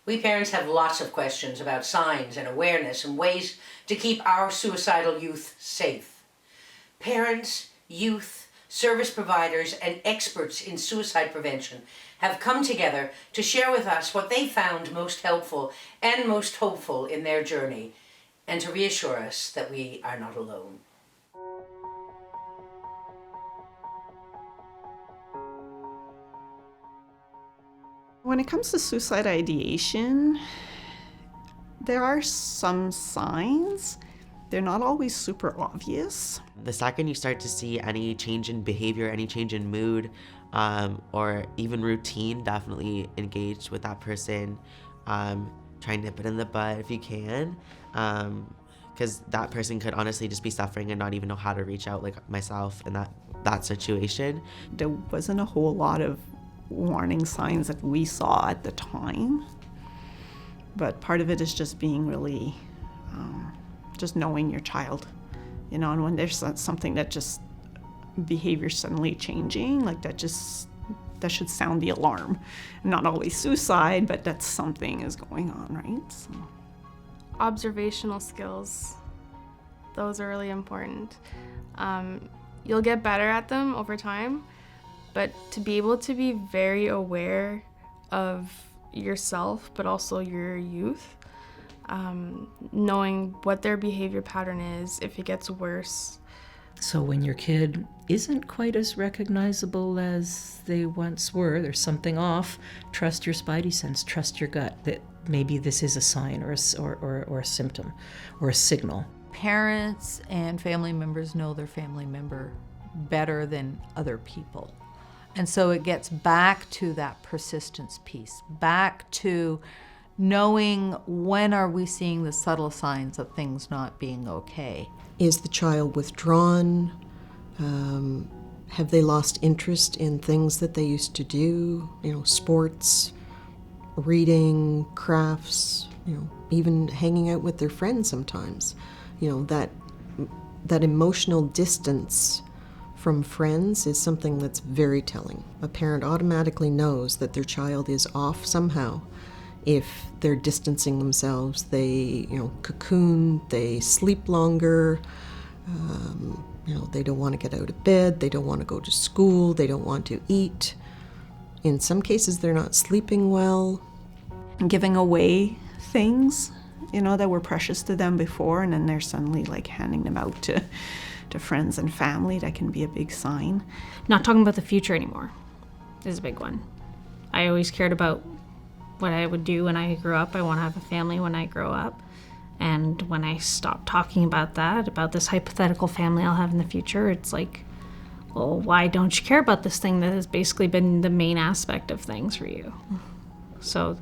We parents have lots of questions about signs and awareness and ways to keep our suicidal youth safe. Parents, youth, service providers, and experts in suicide prevention have come together to share with us what they found most helpful and most hopeful in their journey, and to reassure us that we are not alone. When it comes to suicide ideation, there are some signs. They're not always super obvious. The second you start to see any change in behavior, any change in mood, or even routine, definitely engage with that person. Try and nip it in the bud if you can, because that person could honestly just be suffering and not even know how to reach out, like myself in that situation. There wasn't a whole lot of warning signs that we saw at the time, but part of it is just being really, just knowing your child, and when there's something that just behavior suddenly changing, like that should sound the alarm. Not always suicide, but that something is going on, right? So. Observational skills, those are really important. You'll get better at them over time, but to be able to be very aware of yourself, but also your youth, knowing what their behavior pattern is, if it gets worse. So when your kid isn't quite as recognizable as they once were, there's something off, trust your spidey sense, trust your gut that maybe this is a sign or a symptom or a signal. Parents and family members know their family member better than other people. And so it gets back to that persistence piece, back to knowing when are we seeing the subtle signs of things not being okay. Is the child withdrawn? Have they lost interest in things that they used to do? Sports, reading, crafts, even hanging out with their friends sometimes. That emotional distance from friends is something that's very telling. A parent automatically knows that their child is off somehow if they're distancing themselves. They, cocoon, they sleep longer, they don't want to get out of bed, they don't want to go to school, they don't want to eat. In some cases, they're not sleeping well. Giving away things, that were precious to them before, and then they're suddenly handing them out to friends and family. That can be a big sign. Not talking about the future anymore is a big one. I always cared about what I would do when I grew up. I want to have a family when I grow up. And when I stop talking about that, about this hypothetical family I'll have in the future, it's like, well, why don't you care about this thing that has basically been the main aspect of things for you? So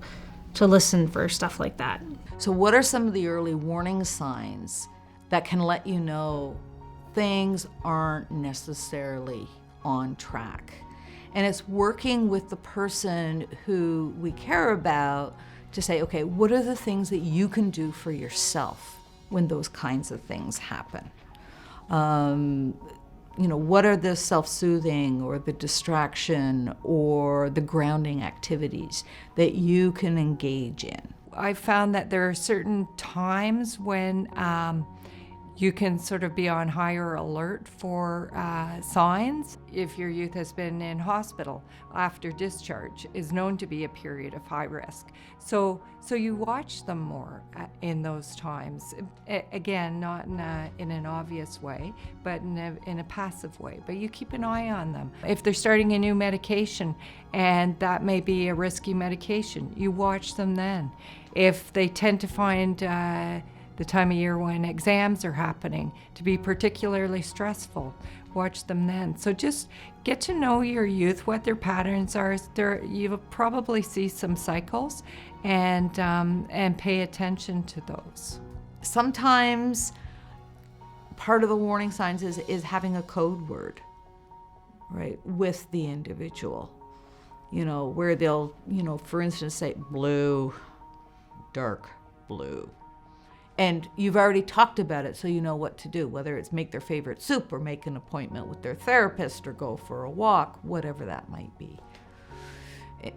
to listen for stuff like that. So what are some of the early warning signs that can let you know things aren't necessarily on track? And it's working with the person who we care about to say, okay, what are the things that you can do for yourself when those kinds of things happen? What are the self-soothing or the distraction or the grounding activities that you can engage in? I found that there are certain times when you can sort of be on higher alert for signs. If your youth has been in hospital after discharge, is known to be a period of high risk. So you watch them more in those times. Again, not in an obvious way, but in a passive way. But you keep an eye on them. If they're starting a new medication and that may be a risky medication, you watch them then. If they tend to find the time of year when exams are happening to be particularly stressful, watch them then. So just get to know your youth, what their patterns are. You'll probably see some cycles, and pay attention to those. Sometimes part of the warning signs is having a code word, right, with the individual. Where they'll, for instance, say blue, dark blue. And you've already talked about it, so you know what to do, whether it's make their favorite soup or make an appointment with their therapist or go for a walk, whatever that might be.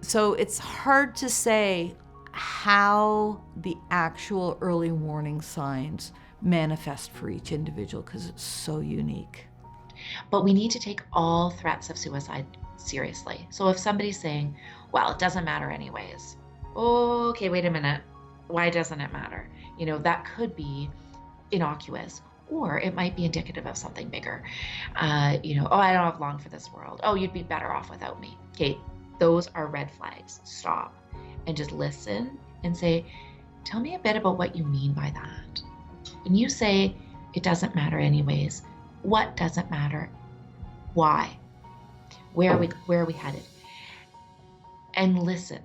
So it's hard to say how the actual early warning signs manifest for each individual, because it's so unique. But we need to take all threats of suicide seriously. So if somebody's saying, well, it doesn't matter anyways. Okay, wait a minute. Why doesn't it matter? You know, that could be innocuous, or it might be indicative of something bigger. You know, oh, I don't have long for this world. Oh, you'd be better off without me. Okay, those are red flags. Stop and just listen and say, tell me a bit about what you mean by that. When you say it doesn't matter anyways, what doesn't matter? Why? Where are we headed? And listen.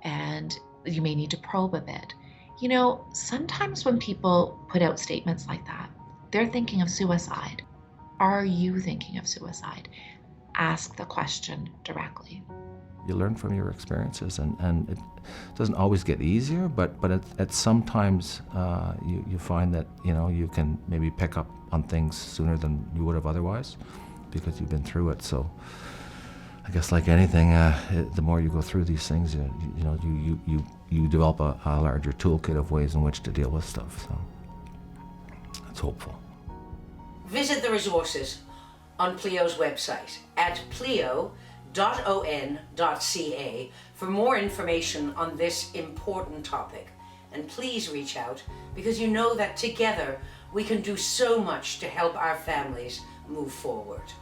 And you may need to probe a bit. You know, sometimes when people put out statements like that, they're thinking of suicide. Are you thinking of suicide? Ask the question directly. You learn from your experiences, and it doesn't always get easier, but at sometimes you find that, you know, you can maybe pick up on things sooner than you would have otherwise because you've been through it. So I guess like anything, the more you go through these things, you develop a larger toolkit of ways in which to deal with stuff. So it's hopeful. Visit the resources on Plio's website at plio.on.ca for more information on this important topic. And please reach out, because you know that together we can do so much to help our families move forward.